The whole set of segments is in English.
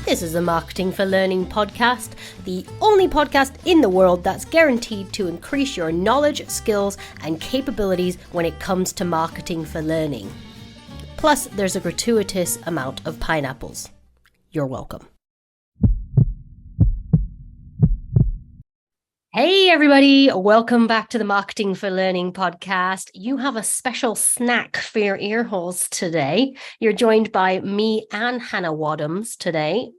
This is the Marketing for Learning podcast, the only podcast in the world that's guaranteed to increase your knowledge, skills, and capabilities when it comes to marketing for learning. Plus, there's a gratuitous amount of pineapples. You're welcome. Hey everybody, welcome back to the Marketing for Learning podcast. You have a special snack for your ear holes today. You're joined by me and Hannah Wadhams today.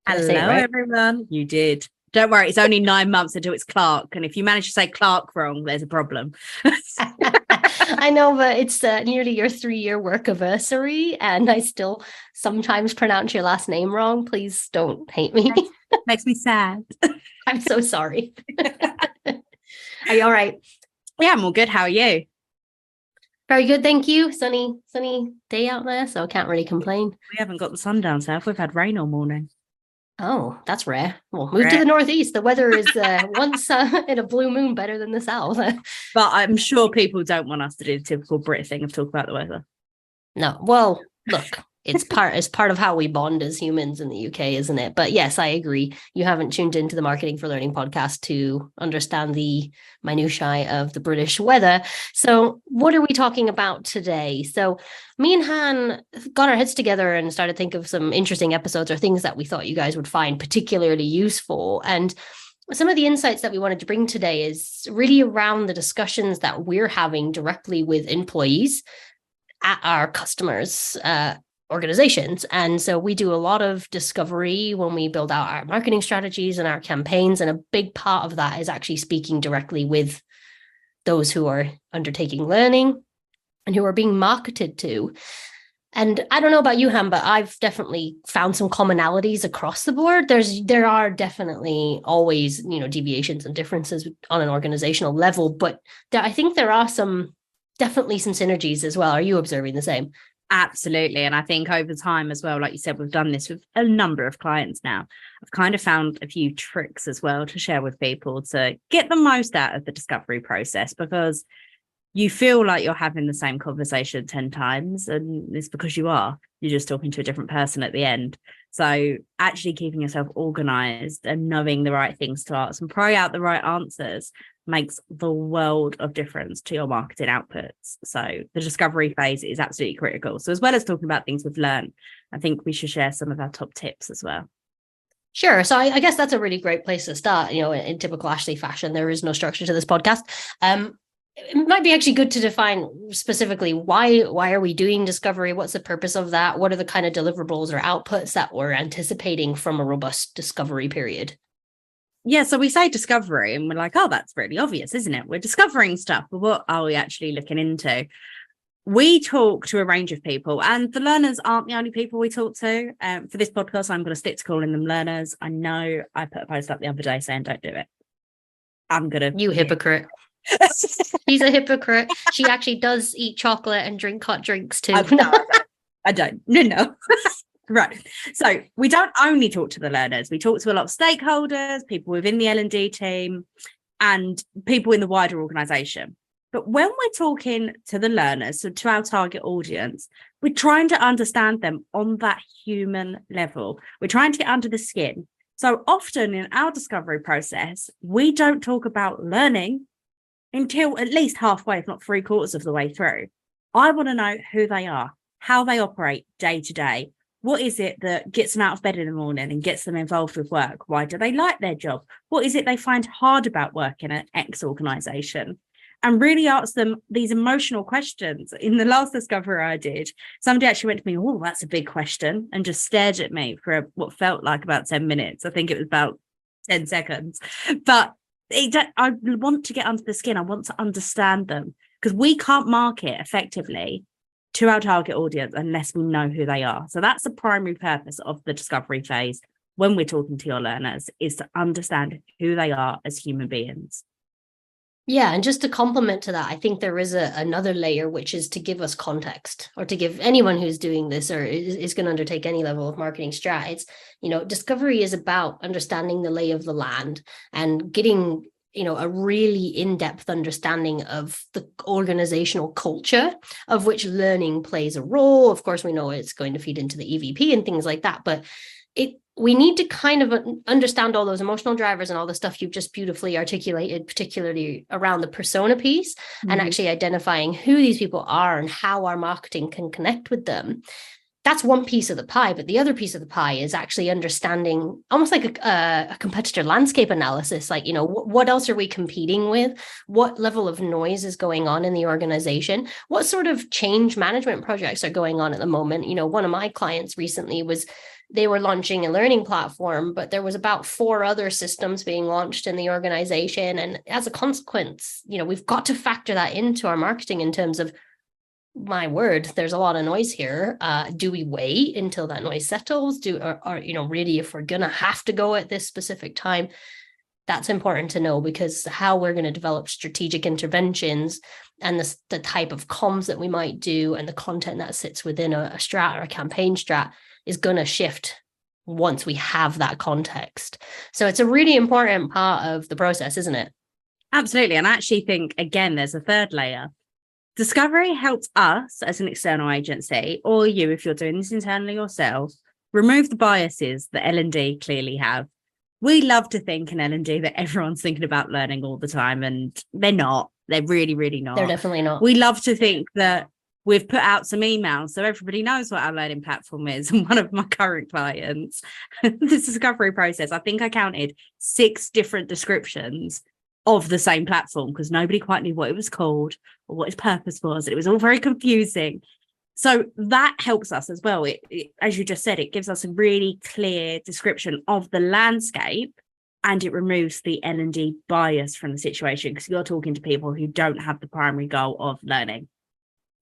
Hello everyone. You did. Don't worry, it's only 9 months until it's Clark. And if you manage to say Clark wrong, there's a problem. I know, but it's nearly your 3-year work anniversary and I still sometimes pronounce your last name wrong. Please don't hate me. Makes me sad. I'm so sorry. Are you all right? Yeah, I'm all good. How are you? Very good, thank you. Sunny day out there, so I can't really complain. We haven't got the sun down south. We've had rain all morning. Oh, that's rare. Well, move to the northeast. The weather is once in a blue moon better than the south. But I'm sure people don't want us to do the typical Brit thing of talk about the weather. No. Well, look, it's part of how we bond as humans in the UK, isn't it? But yes, I agree. You haven't tuned into the Marketing for Learning podcast to understand the minutiae of the British weather. So what are we talking about today? So me and Han got our heads together and started thinking of some interesting episodes or things that we thought you guys would find particularly useful. And some of the insights that we wanted to bring today is really around the discussions that we're having directly with employees at our customers' organizations. And so we do a lot of discovery when we build out our marketing strategies and our campaigns. And a big part of that is actually speaking directly with those who are undertaking learning and who are being marketed to. And I don't know about you, Han, but I've definitely found some commonalities across the board. There are definitely always, deviations and differences on an organizational level, but I think there are definitely some synergies as well. Are you observing the same? Absolutely. And I think over time as well, like you said, we've done this with a number of clients now. I've kind of found a few tricks as well to share with people to get the most out of the discovery process, because you feel like you're having the same conversation 10 times and it's because you're just talking to a different person at the end. So actually keeping yourself organized and knowing the right things to ask and pry out the right answers makes the world of difference to your marketing outputs. So the discovery phase is absolutely critical. So as well as talking about things we've learned, I think we should share some of our top tips as well. Sure. So I guess that's a really great place to start. In typical Ashley fashion, there is no structure to this podcast. It might be actually good to define specifically why are we doing discovery? What's the purpose of that? What are the kind of deliverables or outputs that we're anticipating from a robust discovery period? Yeah, so we say discovery and we're like, oh, that's really obvious, isn't it? We're discovering stuff, but what are we actually looking into? We talk to a range of people, and the learners aren't the only people we talk to. For this podcast, I'm going to stick to calling them learners. I know I put a post up the other day saying don't do it. I'm going to... You hypocrite. She's a hypocrite. She actually does eat chocolate and drink hot drinks too. I don't. No. Right. So we don't only talk to the learners. We talk to a lot of stakeholders, people within the L&D team, and people in the wider organization. But when we're talking to the learners, so to our target audience, we're trying to understand them on that human level. We're trying to get under the skin. So often in our discovery process, we don't talk about learning until at least halfway, if not 3/4 of the way through. I want to know who they are, how they operate day to day. What is it that gets them out of bed in the morning and gets them involved with work? Why do they like their job? What is it they find hard about working at X organization? And really ask them these emotional questions. In the last discovery I did, somebody actually went to me, oh, that's a big question, and just stared at me for what felt like about 10 minutes. I think it was about 10 seconds. But I want to get under the skin. I want to understand them, because we can't market effectively to our target audience unless we know who they are. So that's the primary purpose of the discovery phase when we're talking to your learners, is to understand who they are as human beings. Yeah, and just to complement to that, I think there is another layer, which is to give us context, or to give anyone who's doing this or is going to undertake any level of marketing strat. It's, discovery is about understanding the lay of the land and getting a really in-depth understanding of the organizational culture of which learning plays a role. Of course, we know it's going to feed into the EVP and things like that, but we need to kind of understand all those emotional drivers and all the stuff you've just beautifully articulated, particularly around the persona piece, and actually identifying who these people are and how our marketing can connect with them. That's one piece of the pie, but the other piece of the pie is actually understanding almost like a competitor landscape analysis. Like, what else are we competing with? What level of noise is going on in the organization? What sort of change management projects are going on at the moment? One of my clients recently they were launching a learning platform, but there was about 4 other systems being launched in the organization. And as a consequence, we've got to factor that into our marketing in terms of, my word, there's a lot of noise here. Do we wait until that noise settles? Or really, if we're gonna have to go at this specific time, that's important to know, because how we're going to develop strategic interventions and the type of comms that we might do and the content that sits within a strat or a campaign strat is going to shift once we have that context. So it's a really important part of the process, isn't it? Absolutely. And I actually think, again, there's a third layer. Discovery helps us as an external agency, or you, if you're doing this internally yourself, remove the biases that L&D clearly have. We love to think in L&D that everyone's thinking about learning all the time, and they're not. They're really, really not. They're definitely not. We love to think that we've put out some emails so everybody knows what our learning platform is. And one of my current clients, the discovery process, I think I counted 6 different descriptions of the same platform, because nobody quite knew what it was called or what its purpose was. It was all very confusing. So that helps us as well. It, as you just said, it gives us a really clear description of the landscape, and it removes the L&D bias from the situation, because you're talking to people who don't have the primary goal of learning.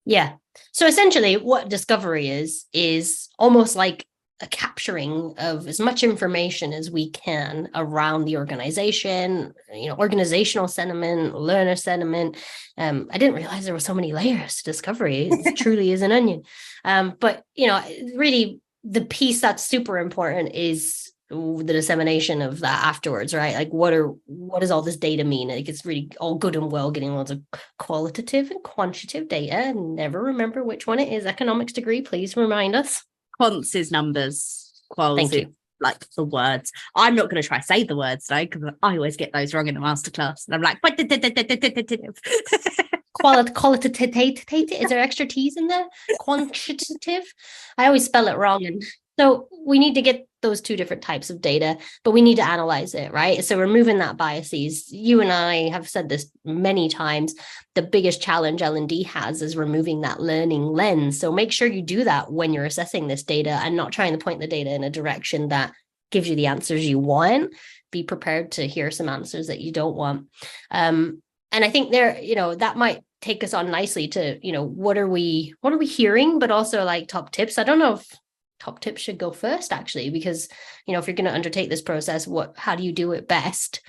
Yeah. So essentially what discovery is almost like a capturing of as much information as we can around the organization, organizational sentiment, learner sentiment. I didn't realize there were so many layers to discovery. It truly is an onion. But really the piece that's super important is the dissemination of that afterwards, right? Like what does all this data mean? Like, it's really all good and well getting lots of qualitative and quantitative data. Never remember which one it is. Economics degree, please remind us. Quants is numbers, quals Thank you. Like the words. I'm not going to try to say the words though, because I always get those wrong in the masterclass, and I'm like, qualitative. Is there extra T's in there? Quantitative. I always spell it wrong, and so we need to get those 2 different types of data, but we need to analyze it, right? So removing that biases. You and I have said this many times. The biggest challenge L&D has is removing that learning lens. So make sure you do that when you're assessing this data, and not trying to point the data in a direction that gives you the answers you want. Be prepared to hear some answers that you don't want. And I think that might take us on nicely to, what are we hearing, but also like top tips. I don't know if top tips should go first, actually, because if you're going to undertake this process, how do you do it best?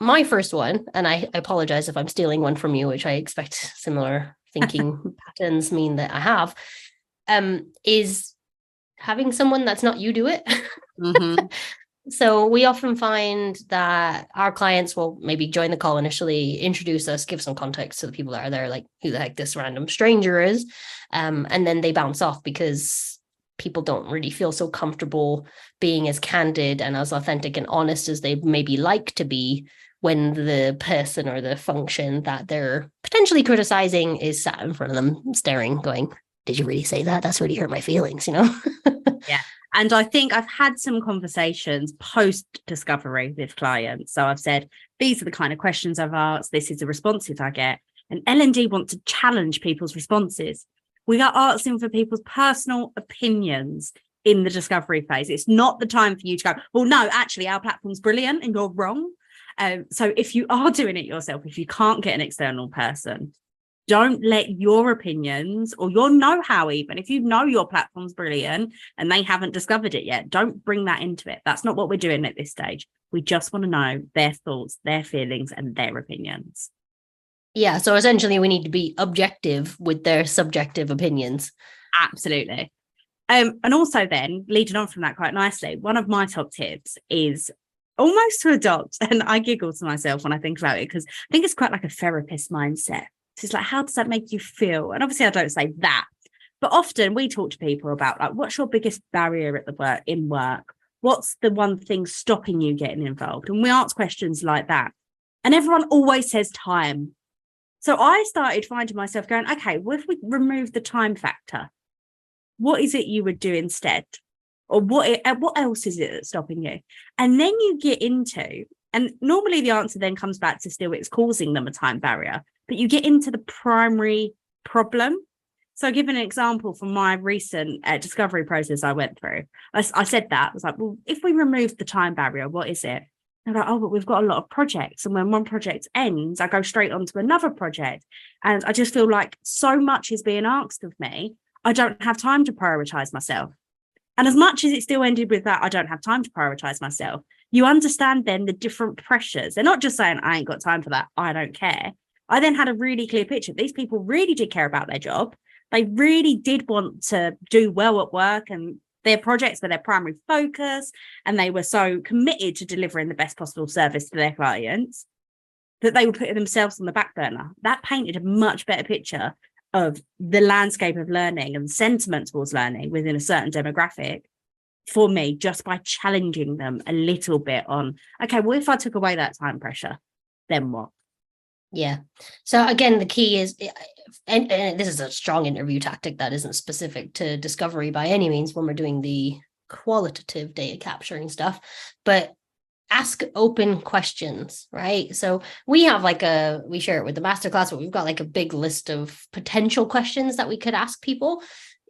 My first one, and I apologize if I'm stealing one from you, which I expect similar thinking patterns mean that I have, is having someone that's not you do it. So we often find that our clients will maybe join the call initially, introduce us, give some context to the people that are there, like who the heck this random stranger is, and then they bounce off because people don't really feel so comfortable being as candid and as authentic and honest as they maybe like to be when the person or the function that they're potentially criticizing is sat in front of them staring, going, did you really say that? That's really hurt my feelings, Yeah. And I think I've had some conversations post-discovery with clients. So I've said, these are the kind of questions I've asked. This is the responses I get. And L&D want to challenge people's responses. We are asking for people's personal opinions in the discovery phase. It's not the time for you to go, well, no, actually, our platform's brilliant and you're wrong. So if you are doing it yourself, if you can't get an external person, don't let your opinions or your know-how, even if you know your platform's brilliant and they haven't discovered it yet, don't bring that into it. That's not what we're doing at this stage. We just want to know their thoughts, their feelings, and their opinions. Yeah, so essentially we need to be objective with their subjective opinions. Absolutely. And also then, leading on from that quite nicely, one of my top tips is almost to adopt, and I giggle to myself when I think about it, because I think it's quite like a therapist mindset. So it's like, how does that make you feel? And obviously I don't say that, But often we talk to people about like, what's your biggest barrier at the work in work? What's the one thing stopping you getting involved? And we ask questions like that. And everyone always says time. So I started finding myself going, okay, well, if we remove the time factor, what is it you would do instead? Or what else is it that's stopping you? And then you get into, and normally the answer then comes back to still it's causing them a time barrier, but you get into the primary problem. So I'll give an example from my recent discovery process I went through. I said that, I was like, well, if we remove the time barrier, what is it? And I'm like, oh, but we've got a lot of projects. And when one project ends, I go straight on to another project. And I just feel like so much is being asked of me. I don't have time to prioritize myself. And as much as it still ended with that, I don't have time to prioritize myself. You understand then the different pressures. They're not just saying, I ain't got time for that, I don't care. I then had a really clear picture. These people really did care about their job. They really did want to do well at work, and their projects were their primary focus. And they were so committed to delivering the best possible service to their clients that they were putting themselves on the back burner. That painted a much better picture of the landscape of learning and sentiment towards learning within a certain demographic for me, just by challenging them a little bit on, okay, well, if I took away that time pressure, then what? Yeah. So again, the key is, and this is a strong interview tactic that isn't specific to discovery by any means when we're doing the qualitative data capturing stuff, but ask open questions, right? So we have we share it with the masterclass, but we've got like a big list of potential questions that we could ask people.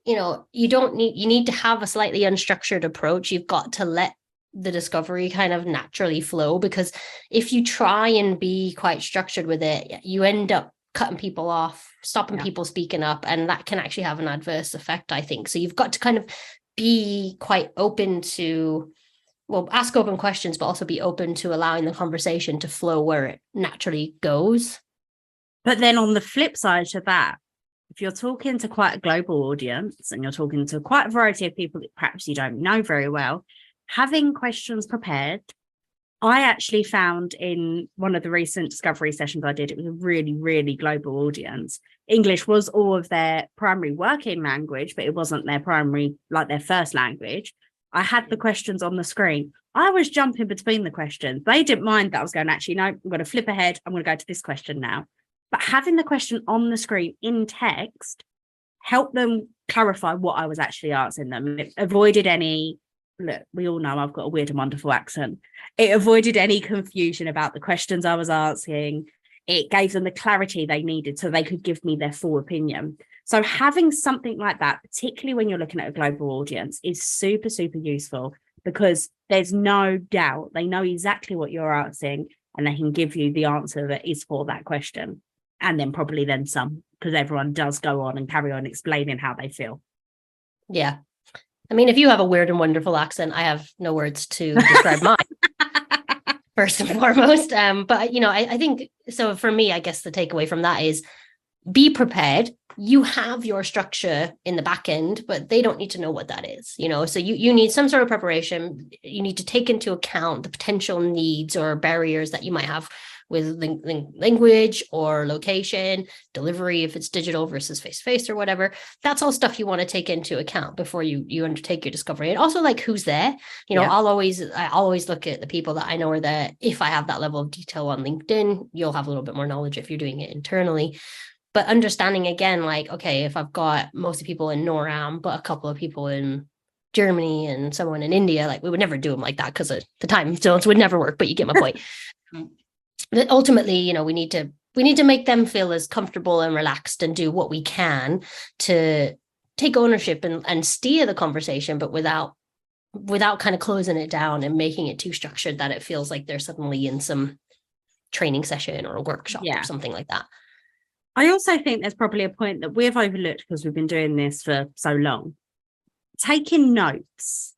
You need to have a slightly unstructured approach. You've got to let the discovery kind of naturally flow, because if you try and be quite structured with it, you end up cutting people off, stopping people speaking up, and that can actually have an adverse effect, I think. So you've got to kind of be quite open to, well, ask open questions, but also be open to allowing the conversation to flow where it naturally goes. But then on the flip side to that, if you're talking to quite a global audience and you're talking to quite a variety of people that perhaps you don't know very well, having questions prepared. I actually found in one of the recent discovery sessions I did, it was a really, really global audience. English was all of their primary working language, but it wasn't their primary, like their first language. I had the questions on the screen. I was jumping between the questions. They didn't mind that I was going, actually, no, I'm going to flip ahead. I'm going to go to this question now. But having the question on the screen in text helped them clarify what I was actually asking them. It avoided any, look, we all know I've got a weird and wonderful accent. It avoided any confusion about the questions I was asking. It gave them the clarity they needed so they could give me their full opinion. So having something like that, particularly when you're looking at a global audience, is super, super useful, because there's no doubt they know exactly what you're asking and they can give you the answer that is for that question. And then probably then some, because everyone does go on and carry on explaining how they feel. Yeah. I mean, if you have a weird and wonderful accent, I have no words to describe mine, first and foremost. But, I think, so for me, I guess the takeaway from that is be prepared. You have your structure in the back end, but they don't need to know what that is, so you need some sort of preparation. You need to take into account the potential needs or barriers that you might have with language or location, delivery, if it's digital versus face-to-face or whatever. That's all stuff you want to take into account before you undertake your discovery. And also, like, who's there? I always look at the people that I know are there. If I have that level of detail on LinkedIn, you'll have a little bit more knowledge if you're doing it internally. But understanding, again, like, okay, if I've got most of people in NORAM, but a couple of people in Germany and someone in India, like, we would never do them like that because the time zones would never work, but you get my point. But ultimately, we need to make them feel as comfortable and relaxed and do what we can to take ownership and steer the conversation, but without kind of closing it down and making it too structured that it feels like they're suddenly in some training session or a workshop or something like that. I also think there's probably a point that we've overlooked because we've been doing this for so long. Taking notes,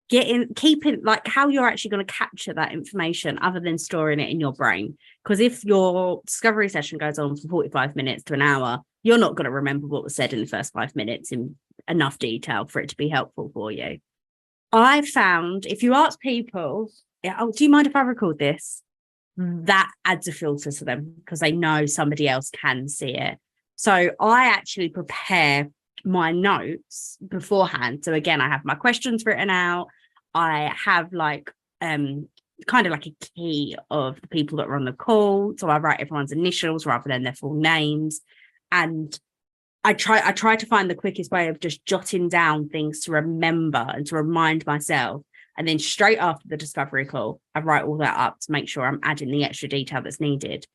keeping like how you're actually going to capture that information other than storing it in your brain. Because if your discovery session goes on for 45 minutes to an hour, you're not going to remember what was said in the first 5 minutes in enough detail for it to be helpful for you. I found if you ask people, do you mind if I record this? That adds a filter to them because they know somebody else can see it. So I actually prepare my notes beforehand. So again, I have my questions written out. I have like kind of like a key of the people that are on the call. So I write everyone's initials rather than their full names. And I try to find the quickest way of just jotting down things to remember and to remind myself. And then straight after the discovery call, I write all that up to make sure I'm adding the extra detail that's needed.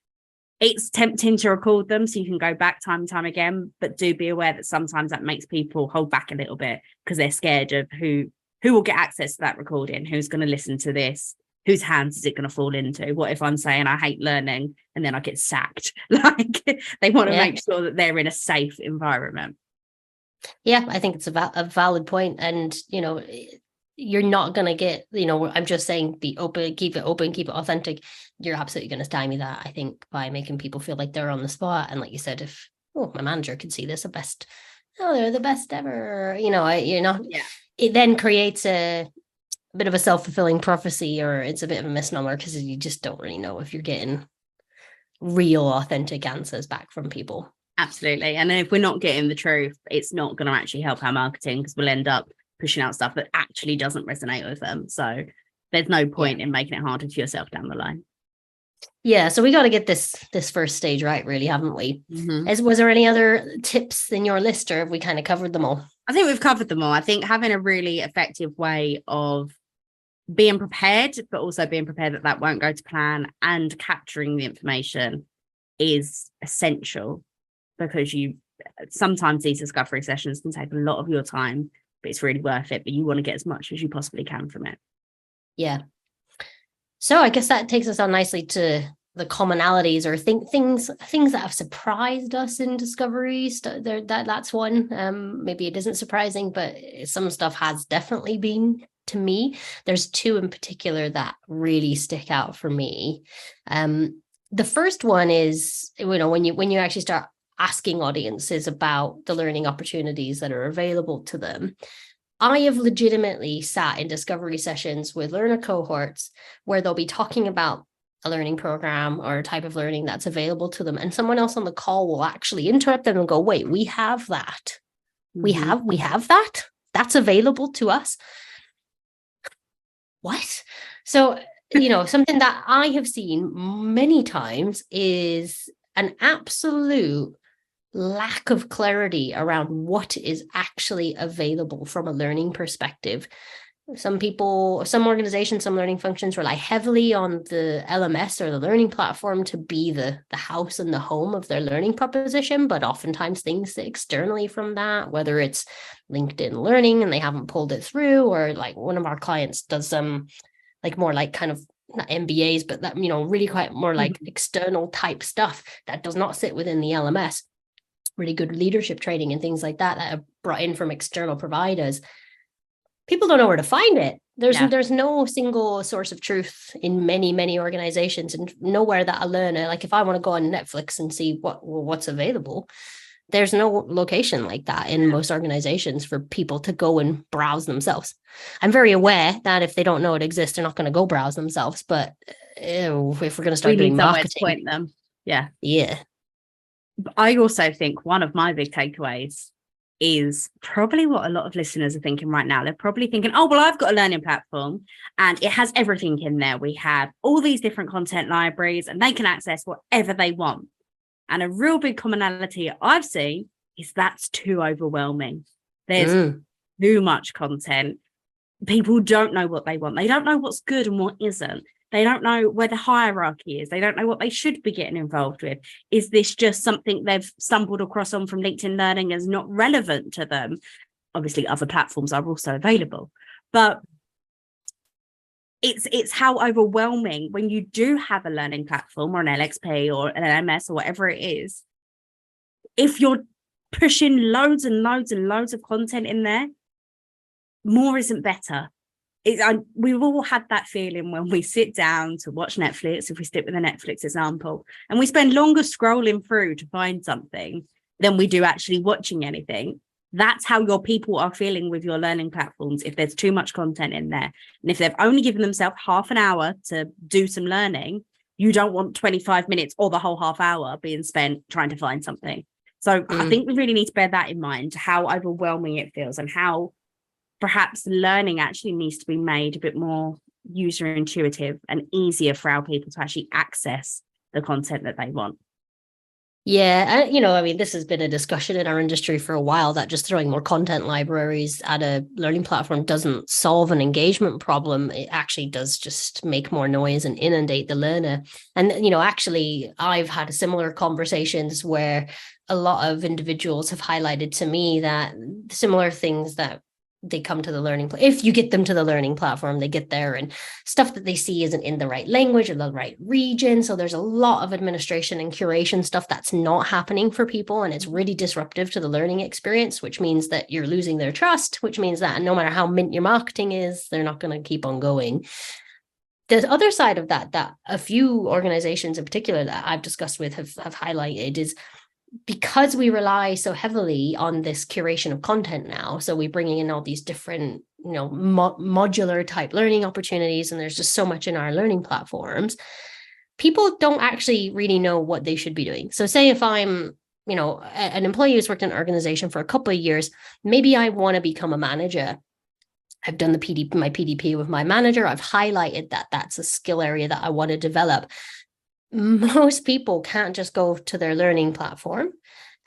It's tempting to record them so you can go back time and time again, but do be aware that sometimes that makes people hold back a little bit because they're scared of who will get access to that recording, who's going to listen to this, whose hands is it going to fall into? What if I'm saying I hate learning and then I get sacked? Like, they want to make sure that they're in a safe environment. Yeah, I think it's a valid point. And, you're not going to get, I'm just saying, be open, keep it authentic. You're absolutely going to stymie that, I think, by making people feel like they're on the spot. And like you said, if, my manager could see this, they're the best ever, it then creates a bit of a self-fulfilling prophecy, or it's a bit of a misnomer because you just don't really know if you're getting real, authentic answers back from people. Absolutely. And if we're not getting the truth, it's not going to actually help our marketing because we'll end up pushing out stuff that actually doesn't resonate with them. So there's no point in making it harder for yourself down the line. Yeah, so we got to get this first stage right, really, haven't we? Was there any other tips in your list, or have we kind of covered them all? I think we've covered them all. I think having a really effective way of being prepared, but also being prepared that won't go to plan, and capturing the information is essential, because sometimes these discovery sessions can take a lot of your time, but it's really worth it. But you want to get as much as you possibly can from it. Yeah. So I guess that takes us on nicely to the commonalities, or things that have surprised us in discovery. That's one. Maybe it isn't surprising, but some stuff has definitely been to me. There's two in particular that really stick out for me. The first one is, when you actually start asking audiences about the learning opportunities that are available to them. I have legitimately sat in discovery sessions with learner cohorts where they'll be talking about a learning program or a type of learning that's available to them, and someone else on the call will actually interrupt them and go, "Wait, we have that. We have that. That's available to us." What? So, something that I have seen many times is an absolute lack of clarity around what is actually available from a learning perspective. Some organizations, some learning functions rely heavily on the LMS or the learning platform to be the house and the home of their learning proposition, but oftentimes things sit externally from that, whether it's LinkedIn Learning and they haven't pulled it through, or like one of our clients does more like kind of not MBAs, but that, really quite more like external type stuff that does not sit within the LMS. Really good leadership training and things like that are brought in from external providers. People don't know where to find it. There's no single source of truth in many organizations, and nowhere that a learner, like if I want to go on Netflix and see what's available, there's no location like that in most organizations for people to go and browse themselves. I'm very aware that if they don't know it exists, they're not going to go browse themselves. But if we're going to start doing marketing, to point them. Yeah. I also think one of my big takeaways is probably what a lot of listeners are thinking right now. They're probably thinking, oh, well, I've got a learning platform and it has everything in there. We have all these different content libraries and they can access whatever they want. And a real big commonality I've seen is that's too overwhelming. There's too much content. People don't know what they want. They don't know what's good and what isn't. They don't know where the hierarchy is. They don't know what they should be getting involved with. Is this just something they've stumbled across on from LinkedIn Learning as not relevant to them? Obviously, other platforms are also available. But it's how overwhelming when you do have a learning platform or an LXP or an LMS or whatever it is. If you're pushing loads and loads and loads of content in there, more isn't better. We've all had that feeling when we sit down to watch Netflix, if we stick with the Netflix example, and we spend longer scrolling through to find something than we do actually watching anything. That's how your people are feeling with your learning platforms if there's too much content in there. And if they've only given themselves half an hour to do some learning, you don't want 25 minutes or the whole half hour being spent trying to find something. So I think we really need to bear that in mind, how overwhelming it feels and how perhaps learning actually needs to be made a bit more user intuitive and easier for our people to actually access the content that they want. Yeah, and I mean, this has been a discussion in our industry for a while that just throwing more content libraries at a learning platform doesn't solve an engagement problem. It actually does just make more noise and inundate the learner. And, actually, I've had similar conversations where a lot of individuals have highlighted to me that similar things that they come to the learning if you get them to the learning platform, they get there and stuff that they see isn't in the right language or the right region. So there's a lot of administration and curation stuff that's not happening for people, and it's really disruptive to the learning experience, which means that you're losing their trust, which means that no matter how mint your marketing is, they're not going to keep on going. The other side of that a few organizations in particular that I've discussed with have highlighted is because we rely so heavily on this curation of content now, so we're bringing in all these different, modular type learning opportunities, and there's just so much in our learning platforms, people don't actually really know what they should be doing. So say if I'm, an employee who's worked in an organization for a couple of years, maybe I want to become a manager. I've done my PDP with my manager. I've highlighted that that's a skill area that I want to develop. Most people can't just go to their learning platform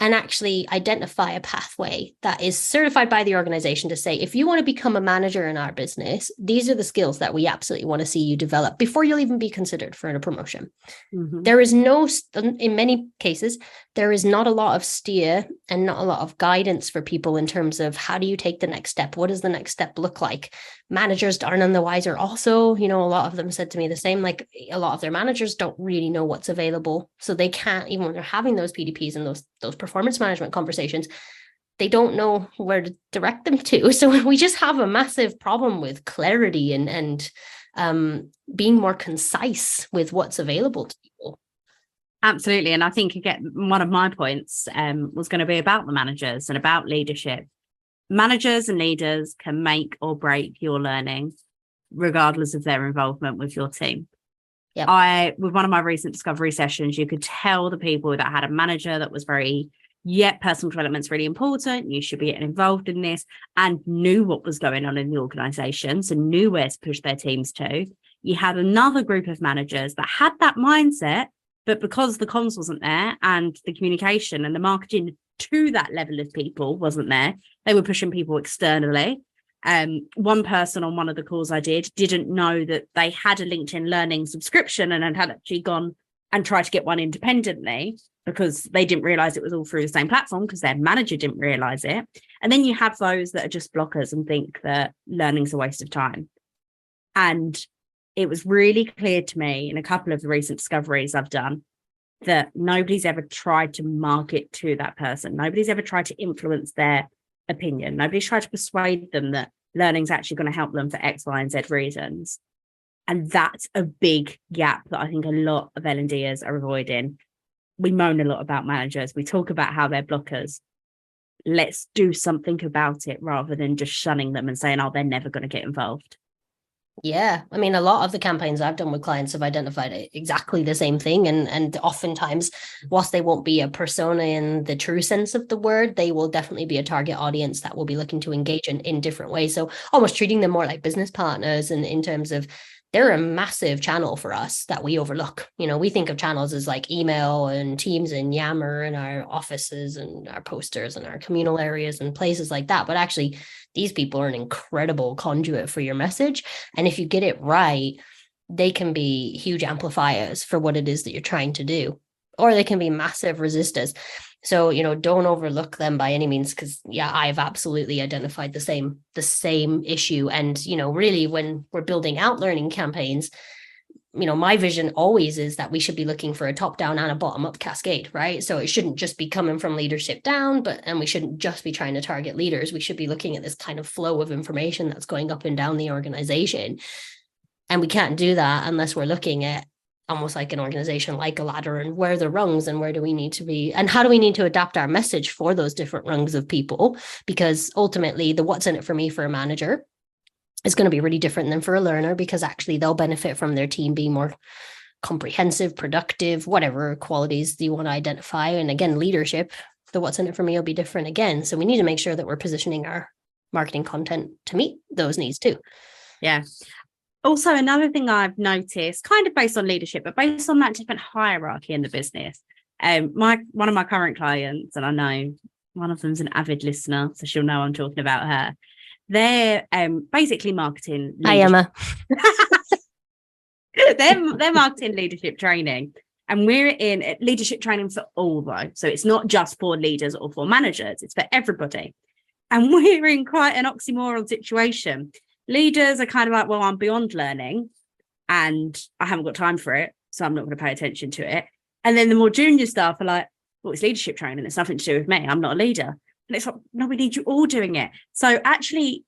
and actually identify a pathway that is certified by the organization to say, if you want to become a manager in our business, these are the skills that we absolutely want to see you develop before you'll even be considered for a promotion. Mm-hmm. There is in many cases, there is not a lot of steer and not a lot of guidance for people in terms of how do you take the next step? What does the next step look like? Managers are none the wiser. Also, a lot of them said to me the same, like a lot of their managers don't really know what's available. So they can't, even when they're having those PDPs and those performance management conversations, they don't know where to direct them to. So we just have a massive problem with clarity and being more concise with what's available to people. Absolutely. And I think, again, one of my points was going to be about the managers and about leadership. Managers and leaders can make or break your learning, regardless of their involvement with your team. Yep. With one of my recent discovery sessions, you could tell the people that had a manager that was personal development's really important. You should be getting involved in this, and knew what was going on in the organization, so knew where to push their teams to. You had another group of managers that had that mindset, but because the comms wasn't there and the communication and the marketing to that level of people wasn't there, they were pushing people externally. One person on one of the calls I didn't know that they had a LinkedIn Learning subscription and had actually gone and tried to get one independently because they didn't realize it was all through the same platform because their manager didn't realize it. And then you have those that are just blockers and think that learning's a waste of time. And it was really clear to me in a couple of the recent discoveries I've done that nobody's ever tried to market to that person. Nobody's ever tried to influence their opinion. Nobody's tried to persuade them that learning's actually going to help them for X, Y, and Z reasons. And that's a big gap that I think a lot of L&Ders are avoiding. We moan a lot about managers. We talk about how they're blockers. Let's do something about it rather than just shunning them and saying, oh, they're never going to get involved. Yeah, I mean, a lot of the campaigns I've done with clients have identified exactly the same thing. And oftentimes, whilst they won't be a persona in the true sense of the word, they will definitely be a target audience that will be looking to engage in different ways. So almost treating them more like business partners, and in terms of they're a massive channel for us that we overlook. We think of channels as like email and Teams and Yammer and our offices and our posters and our communal areas and places like that. But actually, these people are an incredible conduit for your message. And if you get it right, they can be huge amplifiers for what it is that you're trying to do, or they can be massive resistors. So, don't overlook them by any means, because I've absolutely identified the same issue. And, really when we're building out learning campaigns, my vision always is that we should be looking for a top down and a bottom up cascade, right? So it shouldn't just be coming from leadership down, and we shouldn't just be trying to target leaders. We should be looking at this kind of flow of information that's going up and down the organization. And we can't do that unless we're looking at almost like an organization, like a ladder, and where are the rungs and where do we need to be, and how do we need to adapt our message for those different rungs of people? Because ultimately the what's in it for me for a manager is going to be really different than for a learner, because actually they'll benefit from their team being more comprehensive, productive, whatever qualities you want to identify. And again, leadership the what's in it for me will be different again. So we need to make sure that we're positioning our marketing content to meet those needs too. Yeah. Also, another thing I've noticed, kind of based on leadership, but based on that different hierarchy in the business. One of my current clients, and I know one of them's an avid listener, so she'll know I'm talking about her. They're basically marketing leadership. They're marketing leadership training. And we're in leadership training for all, though. So it's not just for leaders or for managers, it's for everybody. And we're in quite an oxymoron situation. Leaders are kind of like, well, I'm beyond learning and I haven't got time for it, so I'm not going to pay attention to it. And then the more junior staff are like, well, it's leadership training. It's nothing to do with me. I'm not a leader. And it's like, no, we need you all doing it. So actually,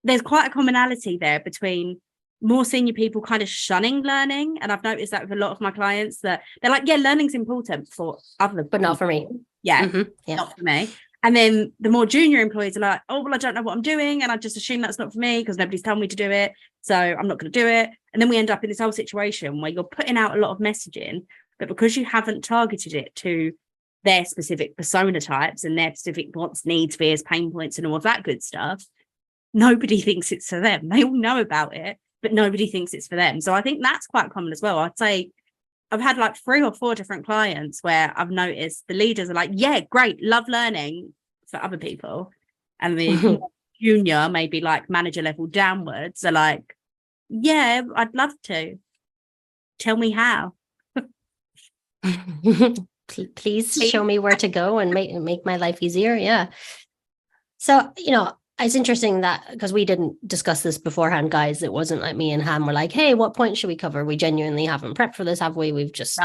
there's quite a commonality there between more senior people kind of shunning learning. And I've noticed that with a lot of my clients that they're like, yeah, learning's important for other but not for me. Yeah, not for me. And then the more junior employees are like, oh, well, I don't know what I'm doing. And I just assume that's not for me because nobody's telling me to do it. So I'm not going to do it. And then we end up in this whole situation where you're putting out a lot of messaging, but because you haven't targeted it to their specific persona types and their specific wants, needs, fears, pain points, and all of that good stuff, nobody thinks it's for them. They all know about it, but nobody thinks it's for them. So I think that's quite common as well. I'd say I've had like 3 or 4 different clients where I've noticed the leaders are like, yeah, great, love learning for other people. And the junior, maybe like manager level downwards, are like, yeah, I'd love to. Tell me how. Please show me where to go and make my life easier. Yeah. So, it's interesting that because we didn't discuss this beforehand, guys. It wasn't like me and Ham were like, hey, what point should we cover? We genuinely haven't prepped for this, have we? We've just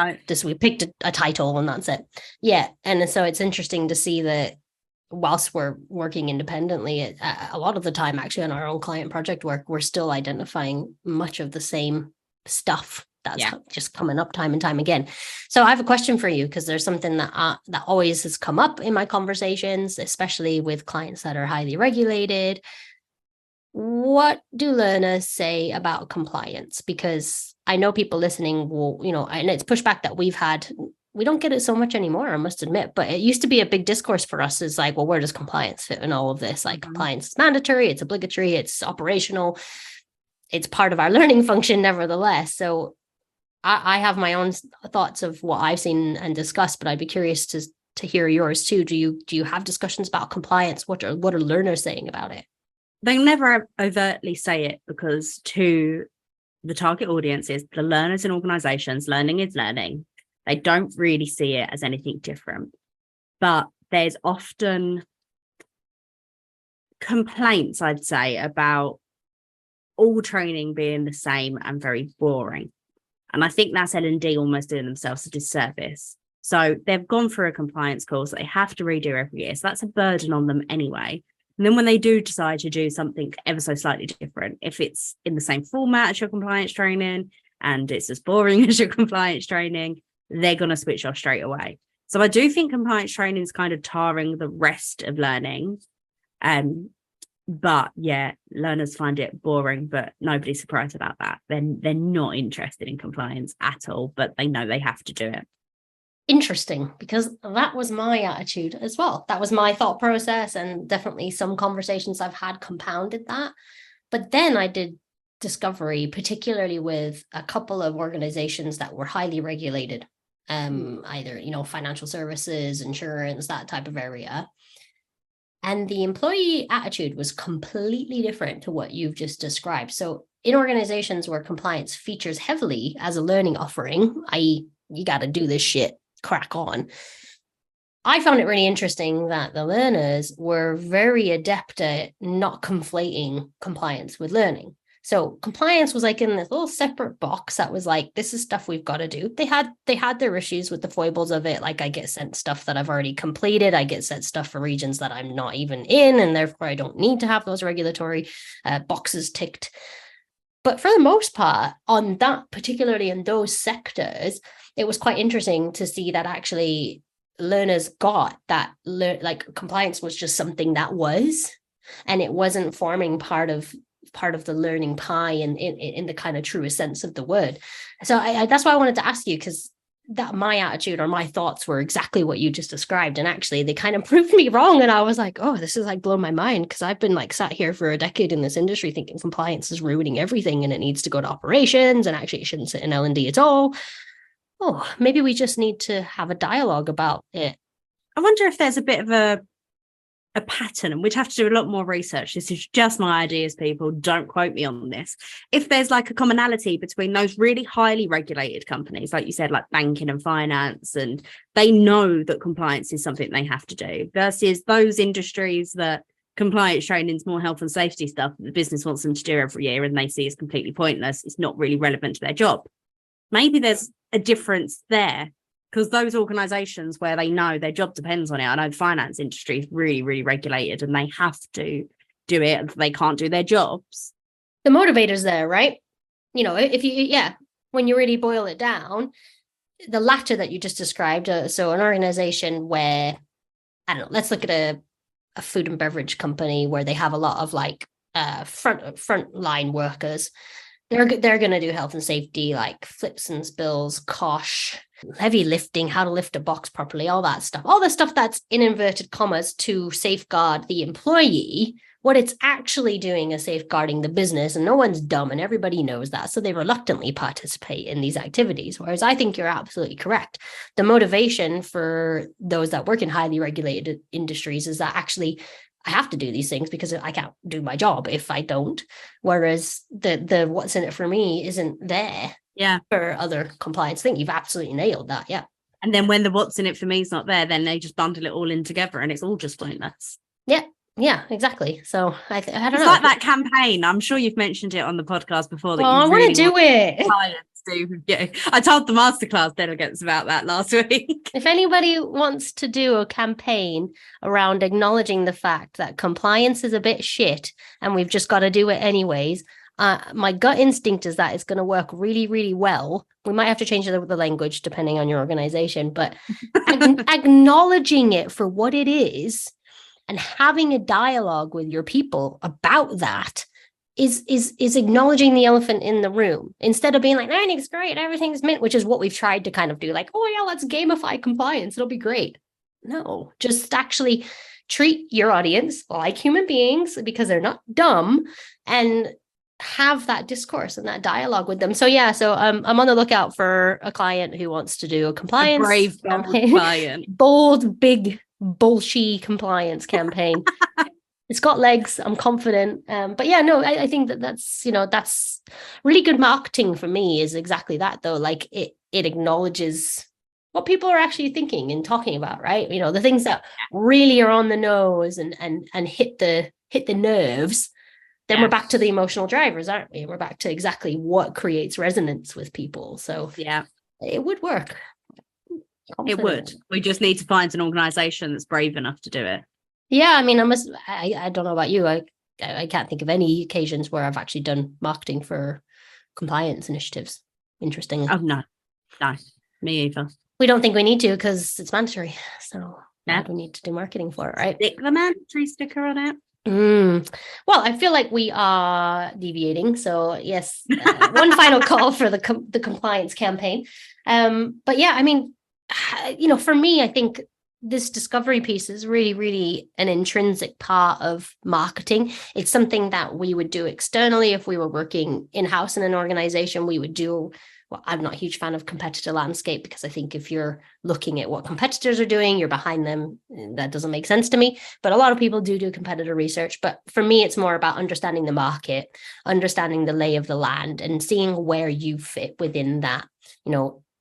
we picked a title and that's it. Yeah. And so it's interesting to see that whilst we're working independently, a lot of the time, actually, on our own client project work, we're still identifying much of the same stuff that's just coming up time and time again. So I have a question for you, because there's something that always has come up in my conversations, especially with clients that are highly regulated. What do learners say about compliance? Because I know people listening will, and it's pushback that we've had. We don't get it so much anymore, I must admit, but it used to be a big discourse for us. Is like, well, where does compliance fit in all of this? Like, compliance is mandatory, it's obligatory, it's operational, it's part of our learning function nevertheless. So I have my own thoughts of what I've seen and discussed, but I'd be curious to hear yours too. Do you have discussions about compliance? What are learners saying about it? They never overtly say it, because to the target audiences, the learners in organizations, learning is learning. They don't really see it as anything different. But there's often complaints, I'd say, about all training being the same and very boring. And I think that's L&D almost doing themselves a disservice. So they've gone through a compliance course that they have to redo every year. So that's a burden on them anyway. And then when they do decide to do something ever so slightly different, if it's in the same format as your compliance training and it's as boring as your compliance training, they're going to switch off straight away. So I do think compliance training is kind of tarring the rest of learning. But yeah, learners find it boring, but nobody's surprised about that. They're not interested in compliance at all, but they know they have to do it. Interesting, because that was my attitude as well. That was my thought process, and definitely some conversations I've had compounded that. But then I did discovery, particularly with a couple of organizations that were highly regulated, either, financial services, insurance, that type of area. And the employee attitude was completely different to what you've just described. So in organizations where compliance features heavily as a learning offering, i.e., you got to do this shit, crack on, I found it really interesting that the learners were very adept at not conflating compliance with learning. So compliance was like in this little separate box that was like, this is stuff we've got to do. They had their issues with the foibles of it. Like, I get sent stuff that I've already completed. I get sent stuff for regions that I'm not even in, and therefore I don't need to have those regulatory boxes ticked. But for the most part, on that, particularly in those sectors, it was quite interesting to see that actually learners got that, like, compliance was just something that was, and it wasn't forming part of the learning pie in the kind of truest sense of the word. So that's why I wanted to ask you, because that my attitude or my thoughts were exactly what you just described. And actually they kind of proved me wrong. And I was like, oh, this is like blown my mind, because I've been like sat here for a decade in this industry thinking compliance is ruining everything and it needs to go to operations and actually it shouldn't sit in L&D at all. Oh, maybe we just need to have a dialogue about it. I wonder if there's a bit of a pattern, and we'd have to do a lot more research. This is just my ideas, people. Don't quote me on this. If there's like a commonality between those really highly regulated companies, like you said, like banking and finance, and they know that compliance is something they have to do, versus those industries that compliance training is more health and safety stuff that the business wants them to do every year and they see as completely pointless. It's not really relevant to their job. Maybe there's a difference there, because those organizations where they know their job depends on it. I know the finance industry is really, really regulated and they have to do it. If they can't do their jobs. The motivator's there, right? You know, if you, when you really boil it down, the latter that you just described, so an organization where, I don't know, let's look at a food and beverage company where they have a lot of like front line workers. They're going to do health and safety, like flips and spills, kosh, heavy lifting, how to lift a box properly, all that stuff. All the stuff that's in inverted commas to safeguard the employee. What it's actually doing is safeguarding the business, and no one's dumb and everybody knows that. So they reluctantly participate in these activities. Whereas I think you're absolutely correct. The motivation for those that work in highly regulated industries is that actually I have to do these things because I can't do my job if I don't. Whereas the what's in it for me isn't there. Yeah. For other compliance. I think you've absolutely nailed that. Yeah. And then when the what's in it for me is not there, then they just bundle it all in together and it's all just pointless. Yeah. Yeah, exactly. So I don't know. It's like that campaign. I'm sure you've mentioned it on the podcast before. That I want to do it. Yeah, I told the masterclass delegates about that last week. If anybody wants to do a campaign around acknowledging the fact that compliance is a bit shit and we've just got to do it anyways, my gut instinct is that it's going to work really, really well. We might have to change the language depending on your organization, but acknowledging it for what it is and having a dialogue with your people about that is acknowledging the elephant in the room, instead of being like, everything's great, everything's mint, which is what we've tried to kind of do. Like, oh yeah, let's gamify compliance, it'll be great. No, just actually treat your audience like human beings, because they're not dumb, and have that discourse and that dialogue with them. So yeah, I'm on the lookout for a client who wants to do a compliance, a brave, bold client, bold, big, bullshit compliance campaign. It's got legs. I'm confident. But yeah, no, I think that's really good marketing for me, is exactly that though. Like it acknowledges what people are actually thinking and talking about, right? You know, the things that really are on the nose and hit the nerves. Then we're back to the emotional drivers, aren't we? We're back to exactly what creates resonance with people. So yeah, it would work. It would. We just need to find an organization that's brave enough to do it. Yeah, I mean, I don't know about you. I can't think of any occasions where I've actually done marketing for compliance initiatives. Interesting. Oh no, me either. We don't think we need to because it's mandatory. So we need to do marketing for it, right? Stick the mandatory sticker on it. Well, I feel like we are deviating. So yes, one final call for the compliance campaign. But yeah, I mean, for me, I think this discovery piece is really, really an intrinsic part of marketing. It's something that we would do externally. If we were working in-house in an organization, we would do. Well, I'm not a huge fan of competitor landscape, because I think if you're looking at what competitors are doing, you're behind them. That doesn't make sense to me. But a lot of people do competitor research. But for me, it's more about understanding the market, understanding the lay of the land, and seeing where you fit within that,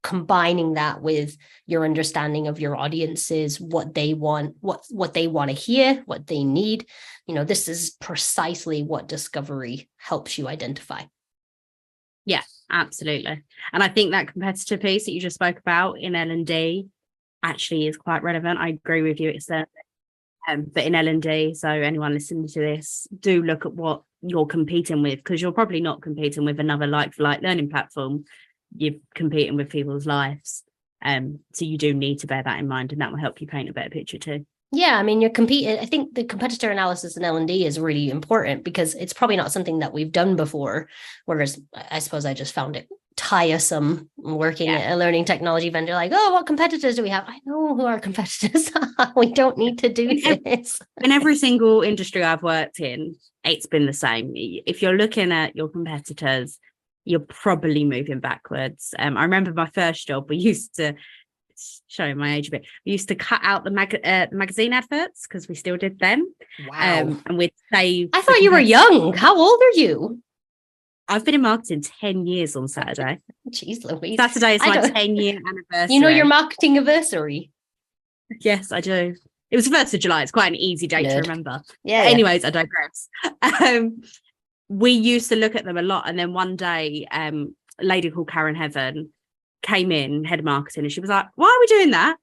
combining that with your understanding of your audiences, what they want, what they want to hear, what they need. This is precisely what discovery helps you identify. Yeah, absolutely. And I think that competitor piece that you just spoke about in L&D actually is quite relevant. I agree with you. It's there. But in L&D, so anyone listening to this, do look at what you're competing with, because you're probably not competing with another like-for-like learning platform. You're competing with people's lives. So you do need to bear that in mind, and that will help you paint a better picture too. Yeah, I mean, you're competing. I think the competitor analysis in L&D is really important, because it's probably not something that we've done before. Whereas I suppose I just found it tiresome working at a learning technology vendor. Like, oh, what competitors do we have? I know who our competitors are. We don't need to do this. In every single industry I've worked in, it's been the same. If you're looking at your competitors, you're probably moving backwards. I remember my first job, we used to, showing my age a bit, we used to cut out the magazine adverts because we still did them. Wow. And we'd save. I thought you were young. How old are you? I've been in marketing 10 years on Saturday. Jeez Louise. Saturday is my 10-year anniversary. You know your marketing anniversary? Yes, I do. It was the 1st of July. It's quite an easy date to remember. Yeah. Anyways, I digress. We used to look at them a lot. And then one day, a lady called Karen Heaven came in, head of marketing, and she was like, why are we doing that?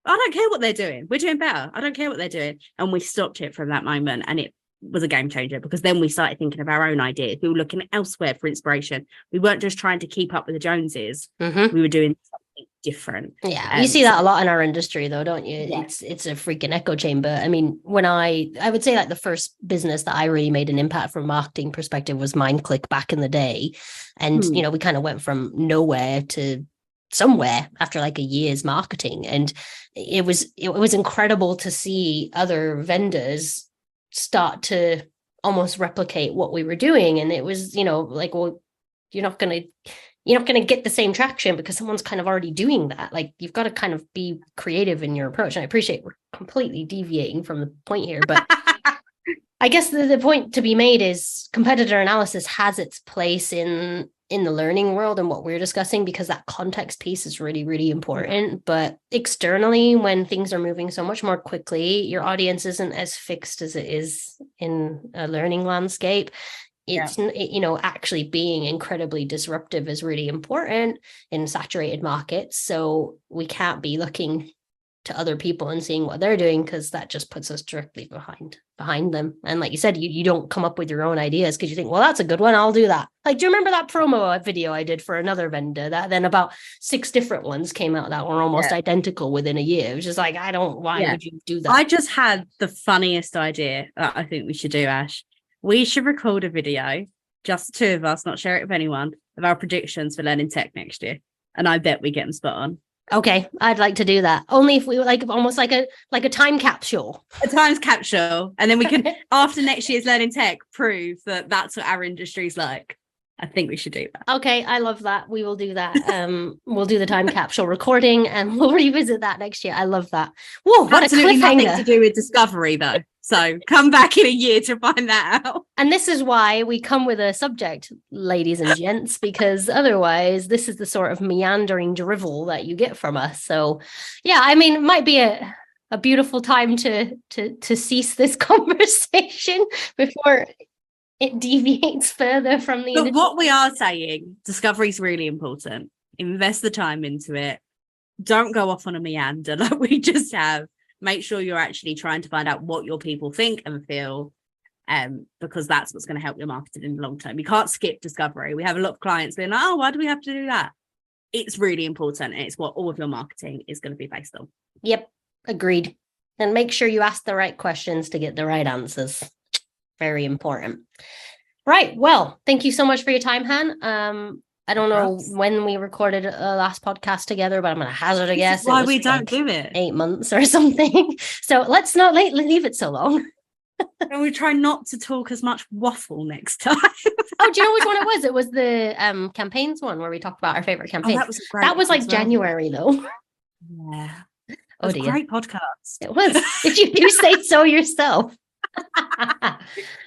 I don't care what they're doing. We're doing better. I don't care what they're doing. And we stopped it from that moment. And it was a game changer because then we started thinking of our own ideas. We were looking elsewhere for inspiration. We weren't just trying to keep up with the Joneses. Mm-hmm. We were doing something different. Yeah, you see that a lot in our industry, though, don't you? Yeah. It's a freaking echo chamber. I mean, when I would say like the first business that I really made an impact from a marketing perspective was MindClick back in the day, and you know, we kind of went from nowhere to somewhere after like a year's marketing, and it was incredible to see other vendors start to almost replicate what we were doing. And it was, you know, like, well, you're not going to get the same traction because someone's kind of already doing that. Like, you've got to kind of be creative in your approach. And I appreciate we're completely deviating from the point here, but I guess the point to be made is competitor analysis has its place in the learning world and what we're discussing, because that context piece is really, really important. But externally, when things are moving so much more quickly, your audience isn't as fixed as it is in a learning landscape. It's, you know, actually being incredibly disruptive is really important in saturated markets. So we can't be looking to other people and seeing what they're doing, because that just puts us directly behind them. And like you said, you don't come up with your own ideas because you think, well, that's a good one, I'll do that. Like, do you remember that promo video I did for another vendor that then about 6 different ones came out that were almost identical within a year? It was just like, why would you do that? I just had the funniest idea that I think we should do, Ash. We should record a video, just the 2 of us, not share it with anyone, of our predictions for learning tech next year. And I bet we get them spot on. Okay, I'd like to do that. Only if we were like almost like a time capsule. A time capsule. And then we can, after next year's learning tech, prove that that's what our industry's like. I think we should do that. Okay, I love that. We will do that. We'll do the time capsule recording and we'll revisit that next year. I love that. Whoa, what Absolutely a cliffhanger. nothing to do with discovery, though. So come back in a year to find that out. And this is why we come with a subject, ladies and gents, because otherwise this is the sort of meandering drivel that you get from us. So yeah, I mean, it might be a beautiful time to cease this conversation before it deviates further from the... But what we are saying, discovery is really important. Invest the time into it. Don't go off on a meander like we just have. Make sure you're actually trying to find out what your people think and feel, because that's what's going to help your marketing in the long term. You can't skip discovery. We have a lot of clients being like, oh, why do we have to do that? It's really important, and it's what all of your marketing is going to be based on. Yep, agreed. And make sure you ask the right questions to get the right answers. Very important. Right. Well, thank you so much for your time, Han. I don't know when we recorded a last podcast together, but I'm going to hazard a guess. Why we don't do it? 8 months or something. So let's not leave it so long. And we try not to talk as much waffle next time. Oh, do you know which one it was? It was the campaigns one where we talked about our favorite campaigns. That was like January though. Yeah. It was a great podcast. It was. If you do say so yourself.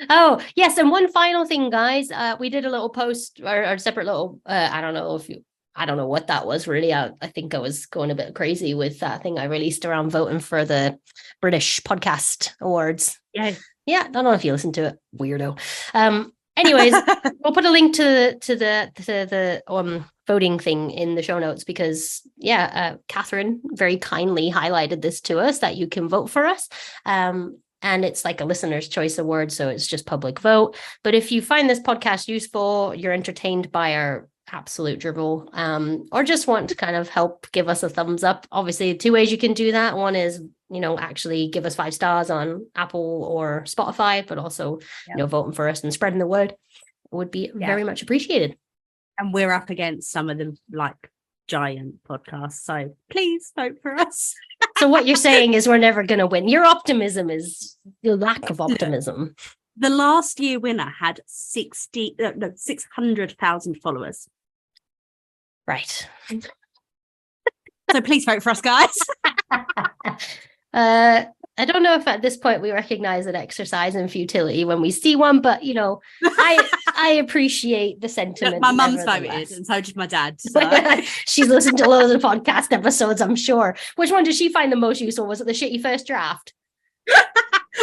Oh yes, and one final thing, guys. We did a little post or a separate little I don't know what that was really. I think I was going a bit crazy with that thing I released around voting for the British Podcast Awards. Yeah, I don't know if you listened to it, weirdo. Anyways, we'll put a link to the voting thing in the show notes, because Catherine very kindly highlighted this to us, that you can vote for us. And it's like a listener's choice award, so it's just public vote. But if you find this podcast useful, you're entertained by our absolute dribble, or just want to kind of help give us a thumbs up, obviously 2 ways you can do that. One is, actually give us 5 stars on Apple or Spotify, but also, voting for us and spreading the word would be very much appreciated. And we're up against some of the like giant podcasts. So please vote for us. So what you're saying is we're never going to win. Your optimism is your lack of optimism. The last year winner had 600,000 followers. Right. So please vote for us, guys. I don't know if at this point we recognize an exercise in futility when we see one, but I appreciate the sentiment. Look, my mum's voted, and so did my dad. So. She's listened to loads of podcast episodes, I'm sure. Which one did she find the most useful? Was it the shitty first draft?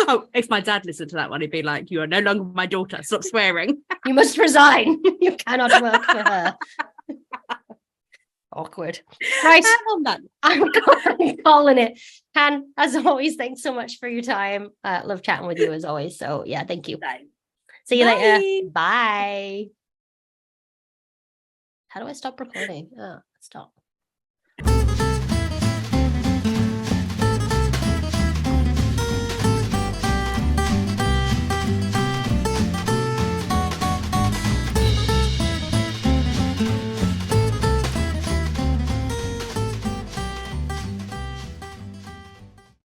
Oh, if my dad listened to that one, he'd be like, "You are no longer my daughter. Stop swearing. You must resign. You cannot work for her." Awkward. Right. I'm calling it. Han, as always, thanks so much for your time. Love chatting with you as always. So yeah, thank you. See you later. Bye. How do I stop recording? Oh, stop.